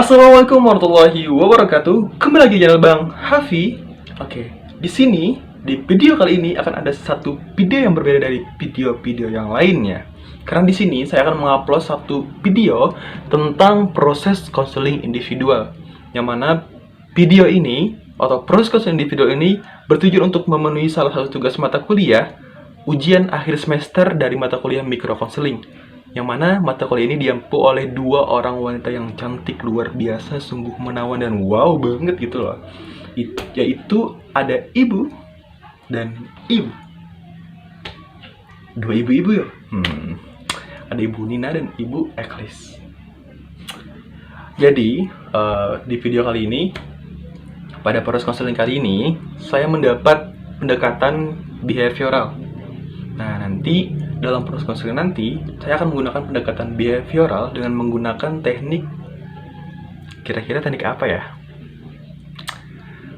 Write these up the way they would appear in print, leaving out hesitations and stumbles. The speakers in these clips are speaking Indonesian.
Assalamualaikum warahmatullahi wabarakatuh. Kembali lagi di channel Bang Hafi. Oke, di sini di video kali ini akan ada satu video yang berbeda dari video-video yang lainnya. Karena di sini saya akan mengupload satu video tentang proses konseling individual. Yang mana video ini atau proses konseling individual ini bertujuan untuk memenuhi salah satu tugas mata kuliah ujian akhir semester dari mata kuliah mikro konseling. Yang mana mata kuliah ini diampu oleh dua orang wanita yang cantik luar biasa, sungguh menawan dan wow banget gitu loh. Yaitu ada ibu dan ibu. Dua ibu-ibu ya. Ada ibu Nina dan ibu Eklis. Jadi di video kali ini, pada proses konseling kali ini, saya mendapat pendekatan behavioral. Nah, nanti dalam proses konseling nanti, saya akan menggunakan pendekatan behavioral dengan menggunakan teknik, kira-kira teknik apa ya?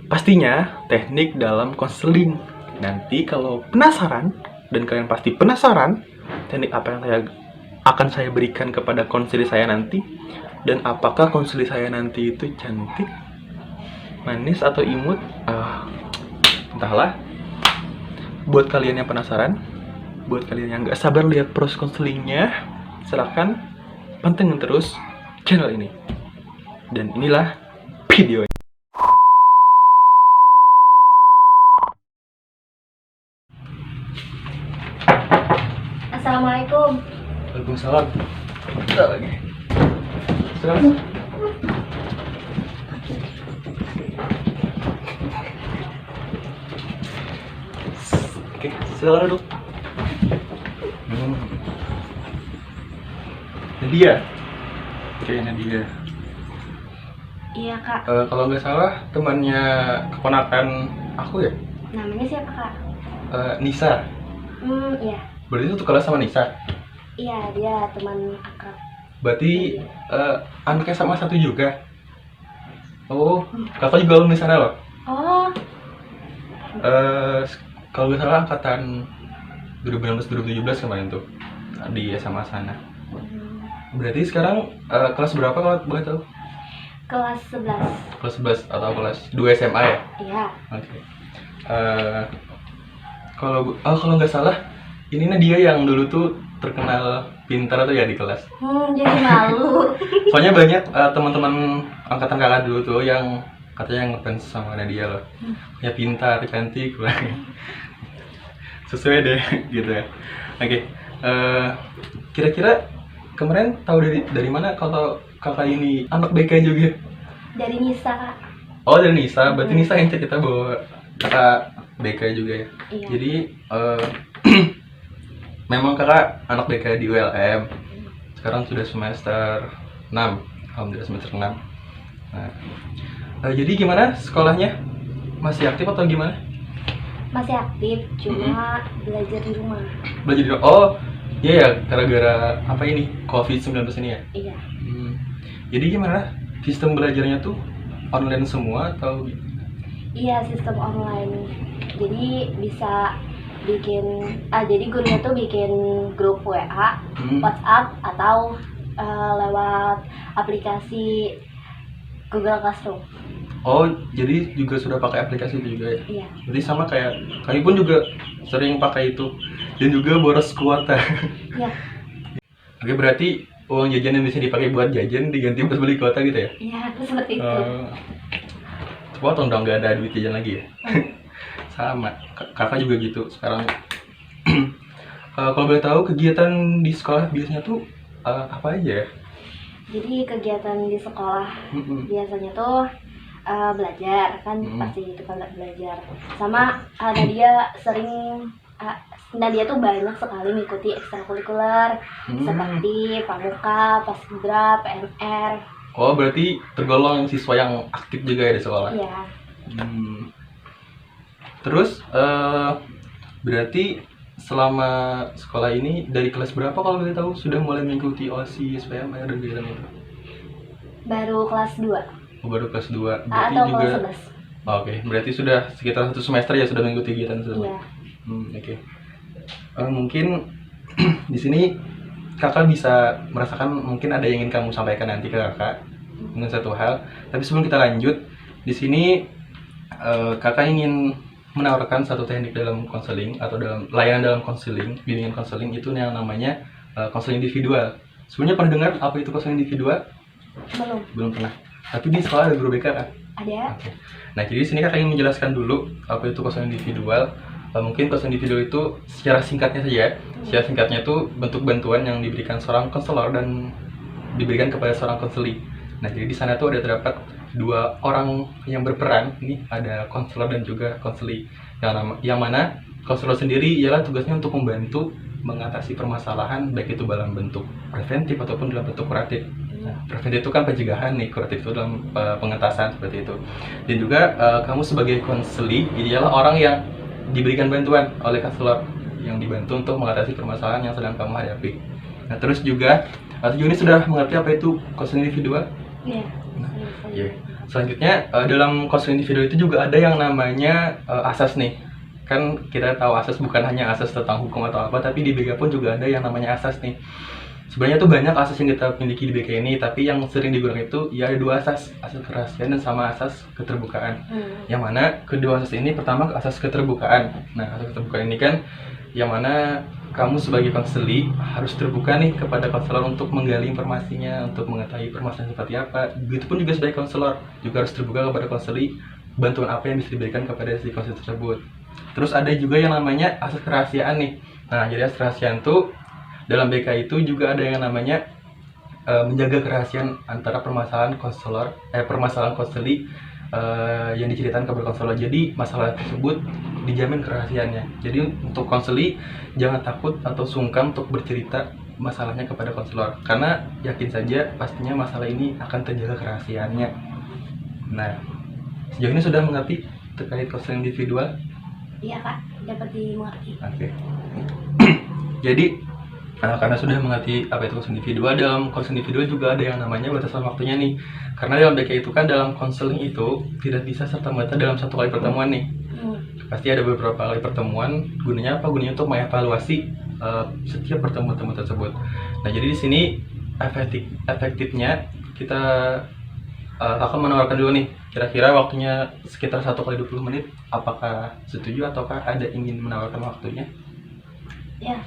Pastinya teknik dalam konseling. Nanti kalau penasaran, dan kalian pasti penasaran, teknik apa yang akan saya berikan kepada konseli saya nanti, dan apakah konseli saya nanti itu cantik, manis, atau imut? Entahlah. Buat kalian yang penasaran, buat kalian yang gak sabar lihat proses konselingnya, silahkan pantengin terus channel ini. Dan inilah videonya. Assalamualaikum. Waalaikumsalam. Bentar lagi. Silahkan. Oke, silakan duduk. Nadia. Oke, Nadia. Iya kak. Kalau nggak salah temannya keponakan aku ya? Namanya siapa kak? Nisa. Iya. Berarti satu kelas sama Nisa? Iya, dia teman akrab. Berarti anaknya sama satu juga? Oh, kakak juga alumni sana loh? Oh. Kalau nggak salah angkatan 2016-2017 kemarin tuh di SMA sana. Berarti sekarang kelas berapa kalau boleh tahu? Kelas 11. Kelas 11 atau kelas 2 SMA ya? Iya. Oke. Kalau nggak salah, ini dia yang dulu tuh terkenal pintar tuh ya di kelas. Jadi malu. Soalnya banyak teman-teman angkatan kakak dulu tuh yang katanya ngefans sama Nadia loh. Ya pintar, cantik, sesuai deh gitu ya. Oke. Kira-kira kemarin tahu dari mana kalau kakak ini anak BK juga? Dari Nisa kak. Oh, dari Nisa. Berarti Nisa yang kita bawa kakak BK juga ya? Iya. Jadi memang kakak anak BK di ULM. Sekarang sudah semester 6. Alhamdulillah semester 6. Nah, jadi gimana sekolahnya? Masih aktif atau gimana? Masih aktif, cuma belajar di rumah. Belajar di rumah? Oh, iya ya, gara-gara apa ini? COVID-19 ini ya? Iya. Jadi gimana? Sistem belajarnya tuh online semua atau? Iya, sistem online. Jadi bisa jadi gurunya tuh bikin grup WA, WhatsApp, atau lewat aplikasi Google Classroom. Oh, jadi juga sudah pakai aplikasi itu juga ya? Iya. Jadi sama kayak kami pun juga sering pakai itu dan juga boros kuota. Iya. Oke, berarti uang jajan yang bisa dipakai buat jajan diganti buat beli kuota gitu ya? Iya, seperti itu. Potong dong, nggak ada duit jajan lagi ya? Sama, kakak juga gitu sekarang. Kalau boleh tahu kegiatan di sekolah biasanya tuh apa aja ya? Jadi kegiatan di sekolah biasanya tuh belajar kan, pasti itu kan belajar. Sama Nadia tuh banyak sekali mengikuti ekstrakurikuler seperti pramuka, paskibra, PNR. Oh, berarti tergolong siswa yang aktif juga ya di sekolah? Iya. Terus berarti selama sekolah ini dari kelas berapa kalau boleh tahu sudah mulai mengikuti OSIS, PMR dan kegiatan itu? Baru kelas 2. Oh, baru kelas 2. Berarti atau juga kelas 11. Oke, berarti sudah sekitar 1 semester ya sudah mengikuti kegiatan tersebut. Iya. Oke. Mungkin di sini kakak bisa merasakan, mungkin ada yang ingin kamu sampaikan nanti ke kakak. dengan satu hal. Tapi sebelum kita lanjut, di sini kakak ingin menawarkan satu teknik dalam konseling atau dalam layanan dalam konseling, bimbingan konseling itu yang namanya konseling individual. Sebenarnya pernah dengar apa itu konseling individual? Belum pernah. Tapi di sekolah ada guru BK kan? Ada. Oke. Nah, jadi di sini kakak ingin menjelaskan dulu apa itu konseling individual. Mungkin konseling individual itu secara singkatnya saja. Secara singkatnya itu bentuk bantuan yang diberikan seorang konselor dan diberikan kepada seorang konseli. Nah, jadi di sana tuh ada terdapat dua orang yang berperan. Ini ada konselor dan juga konseli. Yang mana konselor sendiri ialah tugasnya untuk membantu mengatasi permasalahan baik itu dalam bentuk preventif ataupun dalam bentuk kuratif. Nah, preventif itu kan pencegahan nih, kuratif itu dalam pengentasan seperti itu. Dan juga kamu sebagai konseli ialah orang yang diberikan bantuan oleh konselor yang dibantu untuk mengatasi permasalahan yang sedang kamu hadapi. Nah, terus juga ini sudah mengerti apa itu konseling individual? Iya. Iya. Selanjutnya dalam konseling individual itu juga ada yang namanya asas nih. Kan kita tahu asas bukan hanya asas tentang hukum atau apa, tapi di BK pun juga ada yang namanya asas nih. Sebenarnya tuh banyak asas yang kita miliki di BK ini, tapi yang sering digunakan itu ya ada dua asas kerahasiaan dan sama asas keterbukaan. Yang mana kedua asas ini, pertama asas keterbukaan. Nah, asas keterbukaan ini kan yang mana kamu sebagai konseli harus terbuka nih kepada konselor untuk menggali informasinya, untuk mengetahui permasalahan seperti apa. Begitupun juga sebagai konselor juga harus terbuka kepada konseli, bantuan apa yang bisa diberikan kepada si konseli tersebut. Terus ada juga yang namanya asas kerahasiaan nih. Nah, jadi asas kerahasiaan tuh dalam BK itu juga ada yang namanya menjaga kerahasiaan antara permasalahan konseli yang diceritakan kepada konselor. Jadi masalah tersebut dijamin kerahasiaannya. Jadi untuk konseli jangan takut atau sungkan untuk bercerita masalahnya kepada konselor, karena yakin saja pastinya masalah ini akan terjaga kerahasiaannya. Nah, sejauh ini sudah mengerti terkait konseling individual? Iya Kak, dapat dimengerti. Oke. Jadi karena sudah mengerti apa itu konseling individual, dalam konseling individual juga ada yang namanya batasan waktunya nih. Karena dalam BK itu kan dalam konseling itu tidak bisa serta-merta dalam satu kali pertemuan nih. Pasti ada beberapa kali pertemuan. Gunanya apa? Gunanya untuk mengevaluasi setiap pertemuan tersebut. Nah, jadi di sini efektifnya kita akan menawarkan dulu nih, kira-kira waktunya sekitar 1 kali 20 menit. Apakah setuju ataukah ada ingin menawarkan waktunya? Ya.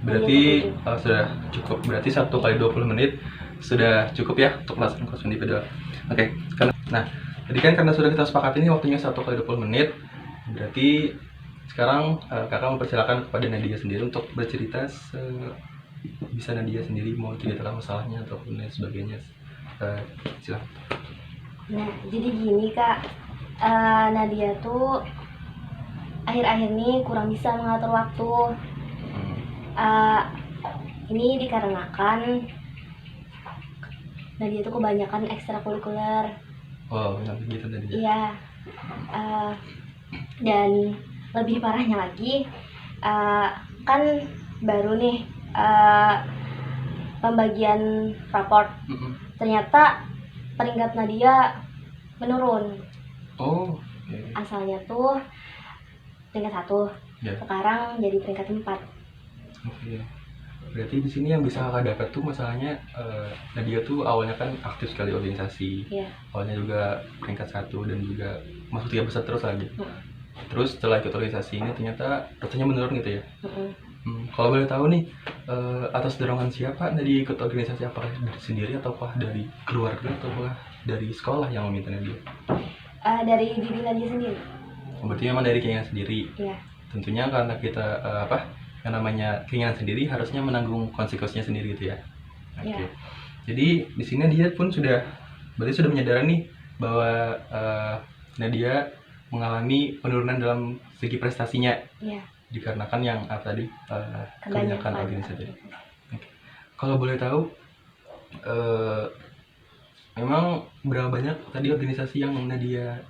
Berarti sudah cukup. Berarti 1 kali 20 menit sudah cukup ya untuk melaksanakan konseling individual. Oke. Nah, tadi kan karena sudah kita sepakati ini waktunya 1 kali 20 menit. Berarti sekarang kakak mempersilakan kepada Nadia sendiri untuk bercerita bisa Nadia sendiri mau ceritakan masalahnya ataupun lain sebagainya. Silakan. Nah, jadi gini Kak, Nadia tuh akhir-akhir ini kurang bisa mengatur waktu. Ini dikarenakan Nadia tuh kebanyakan ekstrakurikuler. Oh, gitu tadi. Iya. Dan lebih parahnya lagi, kan baru nih pembagian raport. Ternyata peringkat Nadia menurun. Oh, okay. Asalnya tuh peringkat 1, sekarang jadi peringkat 4. Oke. Berarti di sini yang bisa kakak dapat tuh masalahnya Nadia tuh awalnya kan aktif sekali organisasi. Awalnya juga peringkat 1 dan juga masuk 3 besar terus lagi. Terus setelah ikut organisasi ini ternyata rasanya menurun gitu ya. Kalau boleh tahu nih, atas dorongan siapa Nadia ikut organisasi, apakah dari sendiri ataukah dari keluarga ataukah dari sekolah yang meminta Nadia? Dari diri Nadia sendiri. Berarti memang dari keinginan sendiri. Iya. Tentunya karena kita yang namanya keinginan sendiri harusnya menanggung konsekuensinya sendiri gitu ya. Oke. Jadi di sini Nadia pun sudah menyadari nih bahwa Nadia mengalami penurunan dalam segi prestasinya. Iya. Dikarenakan yang apa tadi kebanyakan organisasi. Oke. Kalau boleh tahu, memang berapa banyak tadi organisasi yang Nadia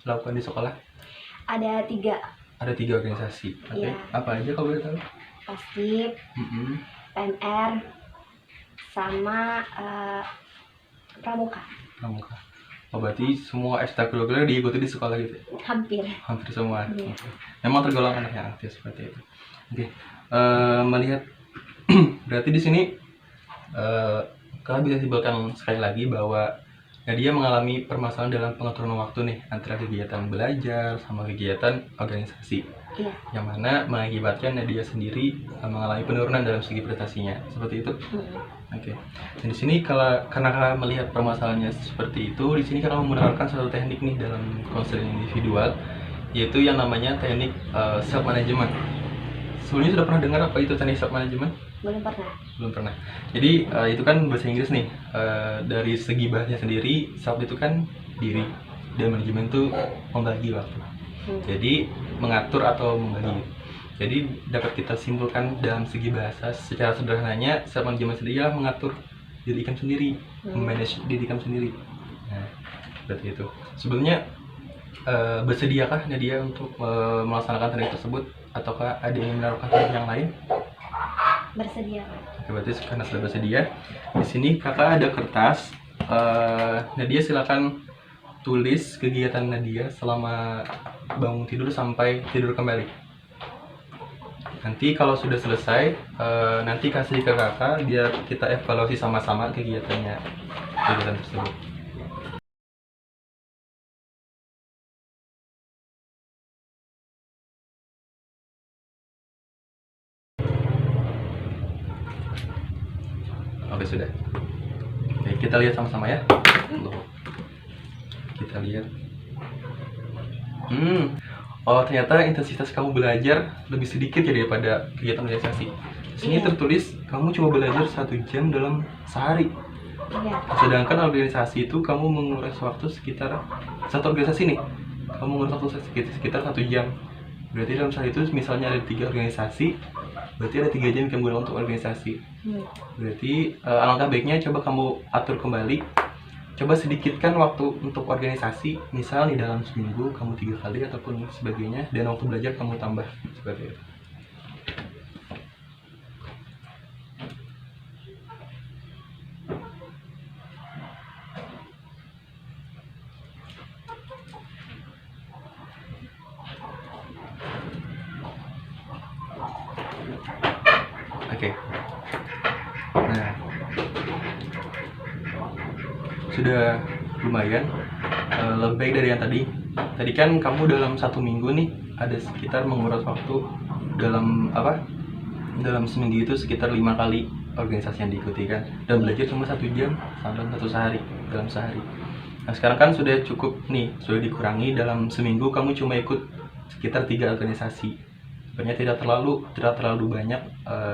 lakukan di sekolah? Ada 3. Ada 3 organisasi. Oke. Apa aja kalau boleh tahu? Paskib, PMR, sama Pramuka. Oh, berarti semua ekstrakurikuler diikuti di sekolah gitu? Hampir semua. Okay. Memang tergolong anak yang aktif seperti itu. Oke. Melihat berarti di sini kalian bisa simpulkan sekali lagi bahwa Nadia mengalami permasalahan dalam pengaturan waktu nih antara kegiatan belajar sama kegiatan organisasi. Iya. Yang mana mengakibatkan Nadia sendiri mengalami penurunan dalam segi prestasinya. Seperti itu. Oke. Dan di sini karena kakak melihat permasalahannya seperti itu, di sini kakak menggunakan satu teknik nih dalam konseling individual, yaitu yang namanya teknik self management. Sebelumnya sudah pernah dengar apa itu teknik self management? Belum pernah. Belum pernah. Jadi itu kan bahasa Inggris nih. Dari segi bahasanya sendiri, self itu kan diri, dan manajemen itu membagi waktu. Jadi mengatur atau membagi. Jadi dapat kita simpulkan dalam segi bahasa secara sederhananya, self management sendiri adalah mengatur diri kamu sendiri, memanage diri kamu sendiri. Nah, berarti itu. Sebelumnya bersediakah Nadia untuk melaksanakan teknik tersebut, ataukah ada yang menaruhkan teknik yang lain? Bersedia. Oke, berarti karena sudah bersedia, di sini kakak ada kertas. Nadia silakan tulis kegiatan Nadia selama bangun tidur sampai tidur kembali. Nanti kalau sudah selesai, nanti kasih ke kakak biar kita evaluasi sama-sama kegiatan tersebut. Oke, sudah. Oke, kita lihat sama-sama ya. Kita lihat. Oh, ternyata intensitas kamu belajar lebih sedikit ya daripada kegiatan organisasi. Di sini tertulis kamu coba belajar 1 jam dalam sehari. Iya. Sedangkan organisasi itu kamu menguras waktu sekitar satu organisasi nih. Kamu menguras waktu sekitar 1 jam. Berarti dalam sehari itu misalnya ada 3 organisasi, berarti ada 3 jam kamu gunakan untuk organisasi. Berarti alangkah baiknya coba kamu atur kembali. Coba sedikitkan waktu untuk organisasi, misal nih dalam seminggu kamu 3 kali ataupun sebagainya, dan waktu belajar kamu tambah seperti itu. Oke. Nah, sudah lumayan lebih baik dari yang tadi. Tadi kan kamu dalam 1 minggu nih ada sekitar menguras waktu dalam seminggu itu sekitar 5 kali organisasi yang diikuti kan, dan belajar cuma 1 jam dalam sehari. Nah, sekarang kan sudah cukup nih, sudah dikurangi dalam seminggu kamu cuma ikut sekitar 3 organisasi. Sebenarnya tidak terlalu banyak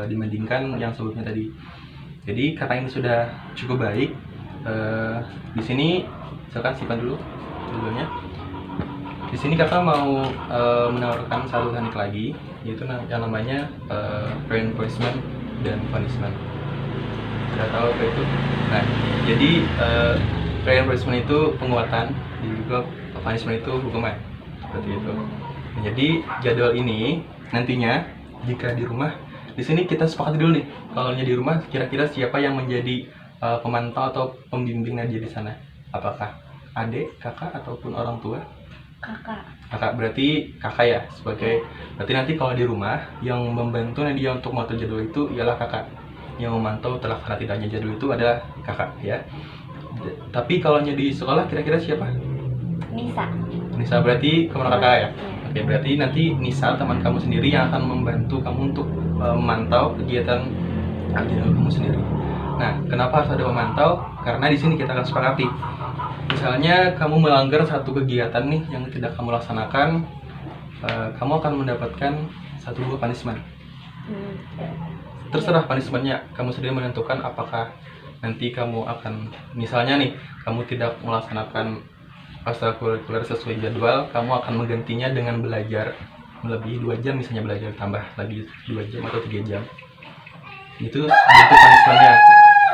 dibandingkan yang sebelumnya tadi. Jadi karena ini sudah cukup baik, di sini silakan simpan dulu judulnya. Di sini kakak mau menawarkan satu teknik lagi, yaitu yang namanya reinforcement dan punishment. Sudah tahu apa itu? Nah, jadi reinforcement itu penguatan, dan juga punishment itu hukuman, seperti itu. Nah, jadi jadwal ini nantinya jika di rumah, di sini kita sepakati dulu nih, kalau di rumah kira-kira siapa yang menjadi pemantau atau pembimbing Nadia di sana? Apakah adik, kakak, ataupun orang tua? Kakak, berarti kakak ya berarti nanti kalau di rumah yang membantu Nadia untuk mengatur jadwal itu ialah kakak. Yang memantau terlaksana tidaknya jadwal itu adalah kakak ya. Tapi kalau di sekolah kira-kira siapa? Nisa berarti kamu kakak ya? Oke, berarti nanti Nisa teman kamu sendiri yang akan membantu kamu untuk memantau kegiatan jadwal kamu sendiri. Nah, kenapa harus ada memantau? Karena di sini kita akan sepakati. Misalnya kamu melanggar satu kegiatan nih yang tidak kamu laksanakan, kamu akan mendapatkan 1 buah punishment. Terserah punishmentnya, kamu sendiri menentukan apakah nanti kamu akan, misalnya nih, kamu tidak melaksanakan ekstrakurikuler sesuai jadwal, kamu akan menggantinya dengan belajar melebihi 2 jam, misalnya belajar tambah lagi 2 jam atau 3 jam. Itu bentuk punishmentnya.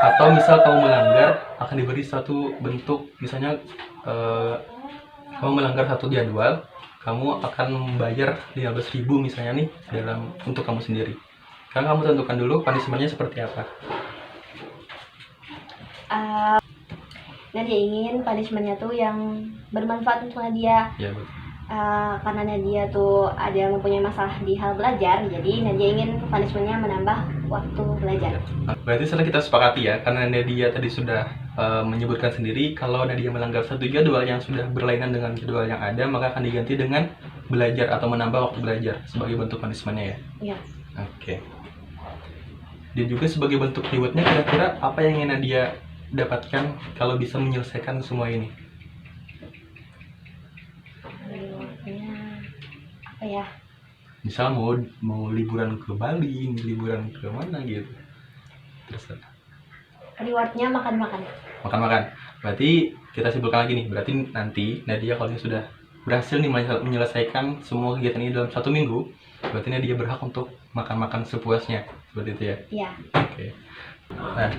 Atau misal kamu melanggar, akan diberi satu bentuk, misalnya kamu melanggar satu jadwal, kamu akan membayar 15.000 misalnya nih untuk kamu sendiri. Sekarang kamu tentukan dulu punishmentnya seperti apa. Nadia ingin punishmentnya tuh yang bermanfaat untuk Nadia. Ya, betul. Karena Nadia tuh ada mempunyai masalah di hal belajar, jadi Nadia ingin punishmentnya menambah waktu belajar. Berarti setelah kita sepakati ya, karena Nadia tadi sudah menyebutkan sendiri kalau Nadia melanggar satu jadwal yang sudah berlainan dengan jadwal yang ada, maka akan diganti dengan belajar atau menambah waktu belajar sebagai bentuk punishment-nya ya. Iya. Oke. Dan juga sebagai bentuk rewardnya, kira-kira apa yang ingin Nadia dapatkan kalau bisa menyelesaikan semua ini? Rewardnya apa ya? Misal mau liburan ke Bali, liburan ke mana gitu. Terserah. Rewardnya makan-makan. Makan-makan. Berarti kita simpulkan lagi nih. Berarti nanti Nadia kalau sudah berhasil nih menyelesaikan semua kegiatan ini dalam 1 minggu, berarti Nadia berhak untuk makan-makan sepuasnya. Seperti itu ya? Iya. Oke. Nah,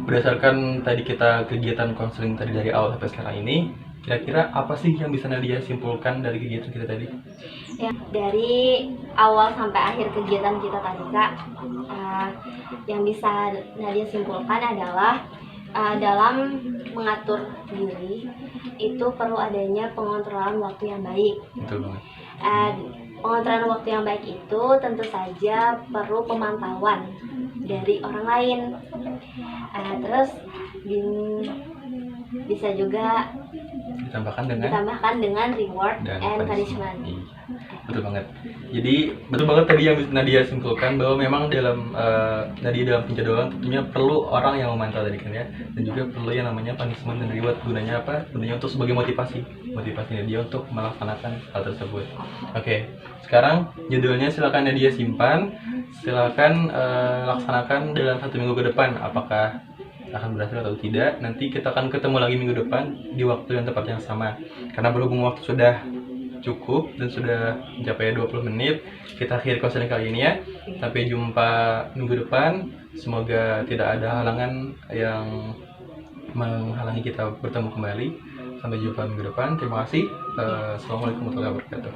berdasarkan tadi kita kegiatan konseling tadi dari awal sampai sekarang ini, kira-kira apa sih yang bisa Nadia simpulkan dari kegiatan kita tadi? Ya, dari awal sampai akhir kegiatan kita tadi Kak, yang bisa Nadia simpulkan adalah dalam mengatur diri itu perlu adanya pengontrolan waktu yang baik. Betul banget. Pengontrolan waktu yang baik itu tentu saja perlu pemantauan dari orang lain. Terus bisa juga ditambahkan dengan reward dan and punishment. Betul banget. Jadi betul banget tadi yang Nadia simpulkan bahwa memang dalam Nadia dalam penjadwalan tentunya perlu orang yang memantau tadi kan ya, dan juga perlu yang namanya punishment dan reward. Gunanya apa? Gunanya untuk sebagai motivasi Nadia untuk melaksanakan hal tersebut. Oke, sekarang jadwalnya silakan Nadia simpan, silakan laksanakan dalam 1 minggu ke depan. Apakah akan berhasil atau tidak, nanti kita akan ketemu lagi minggu depan di waktu yang tepat yang sama. Karena berhubung waktu sudah cukup dan sudah mencapai 20 menit, kita akhiri konseling kali ini ya. Sampai jumpa minggu depan. Semoga tidak ada halangan yang menghalangi kita bertemu kembali. Sampai jumpa minggu depan. Terima kasih. Assalamualaikum warahmatullahi wabarakatuh.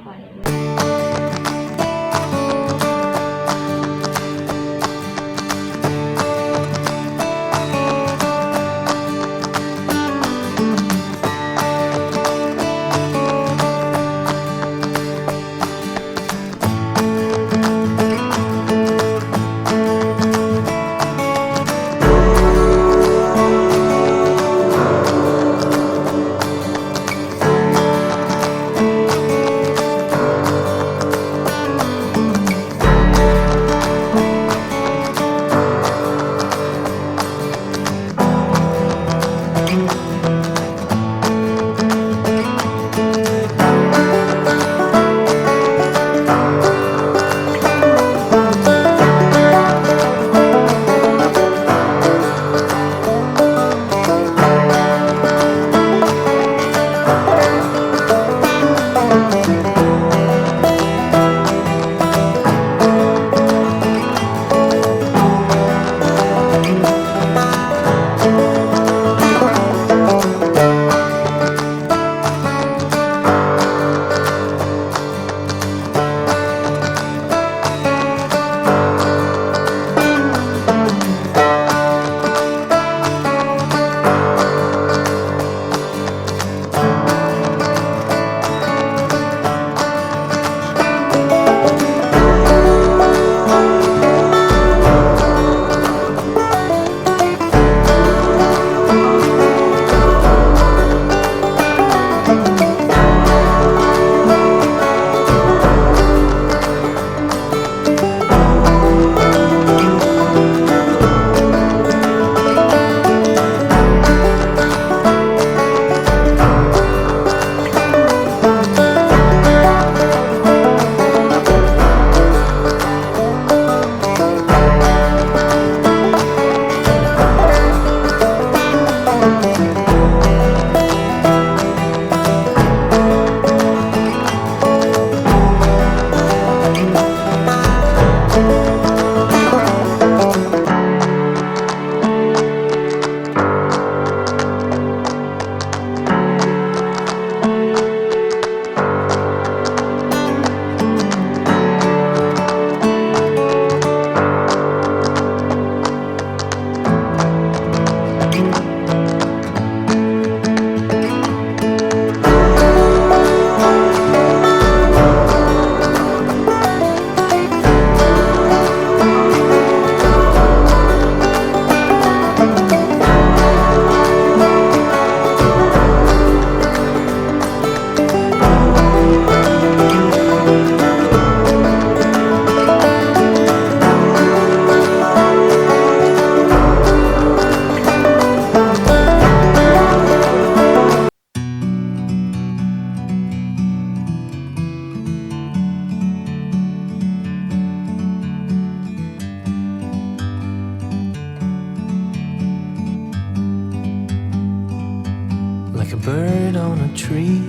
a bird on a tree.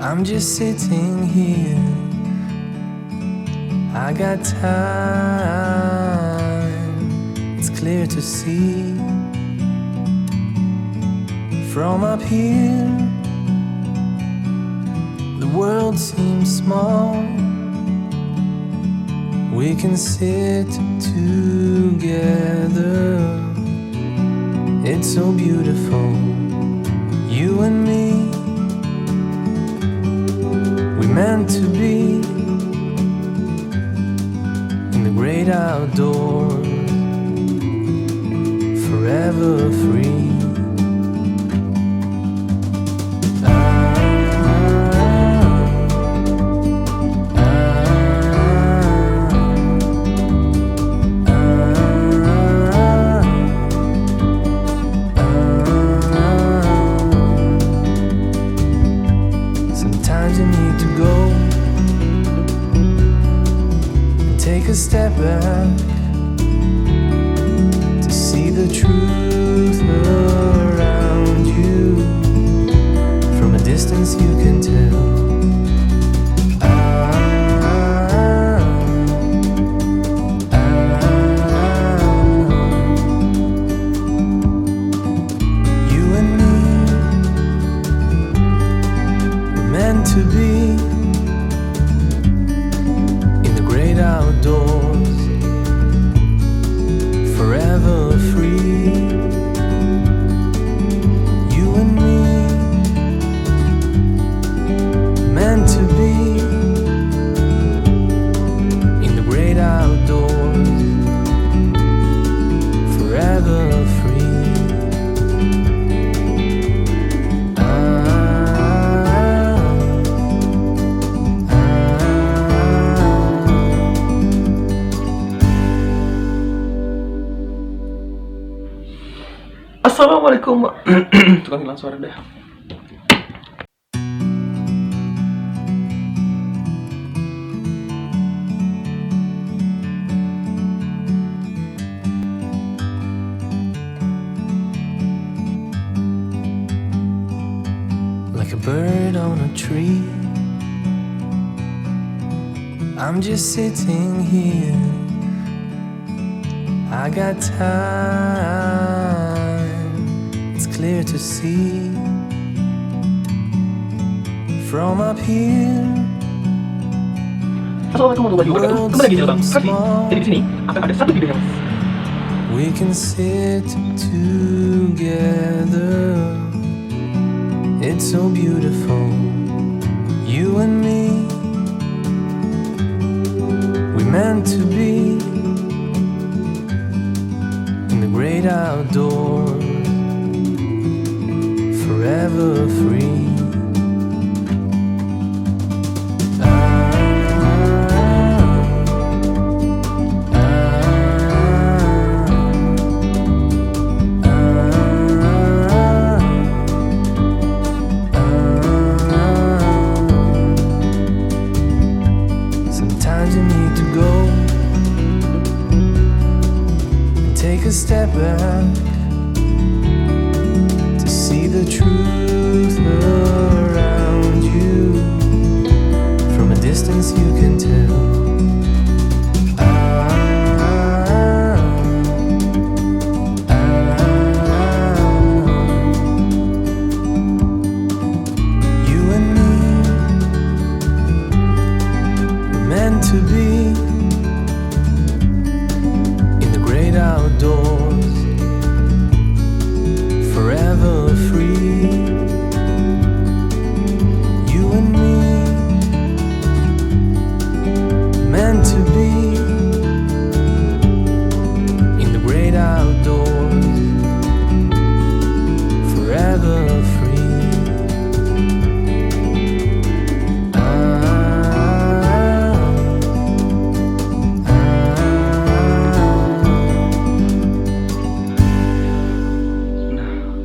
I'm just sitting here. I got time, it's clear to see. From up here, the world seems small. We can sit together. It's so beautiful, you and me. We meant to be in the great outdoors, forever free. Sometimes you need to go and take a step back to see the truth around you. From a distance you can tell. You and me were meant to be in the great outdoors, forever free. You and me meant to be in the great outdoors, forever free. Assalamualaikum. Tukang hilang suara dah. Like a bird on a tree, I'm just sitting here. I got time, it's clear to see. From up here, Assalamualaikum warahmatullahi wabarakatuh. Kembali lagi di channel Bang Hafi. Jadi di sini akan ada satu video yang we can sit together. It's so beautiful, you and me. We meant to be in the great outdoors, forever free. Sometimes you need to go and take a step back to see the truth around you. From a distance you can tell. You and me were meant to be in the great outdoors, forever free. You and me meant to be in the great outdoors, forever free.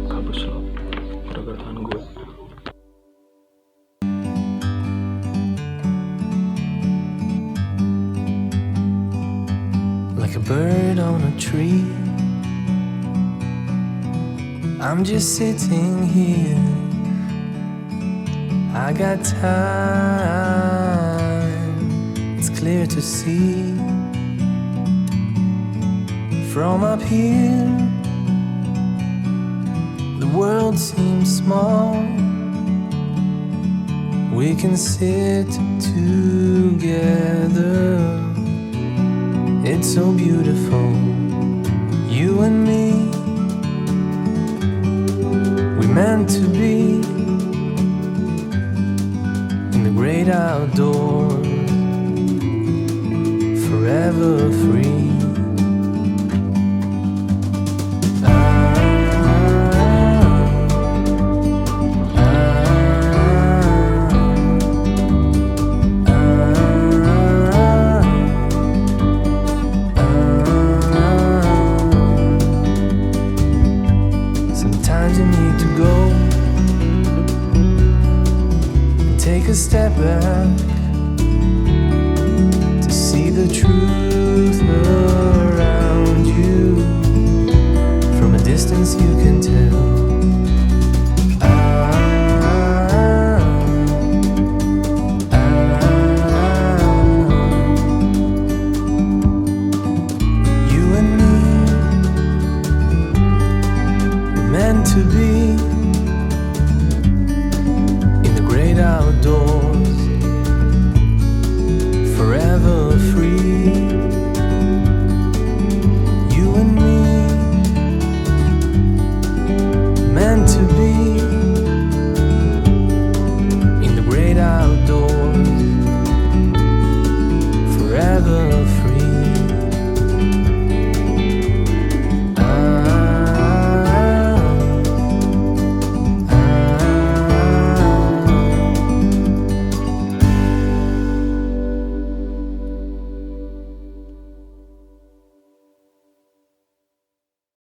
kabus loh. Gara-gara tangan gue. Like a bird on a tree, I'm just sitting here. I got time. It's clear to see from up here. The world seems small. We can sit together. It's so beautiful, you and me. We meant to be in the great outdoors, forever free. Sometimes you need to go and take a step back to see the truth around you. From a distance you can tell. You and me, we're meant to be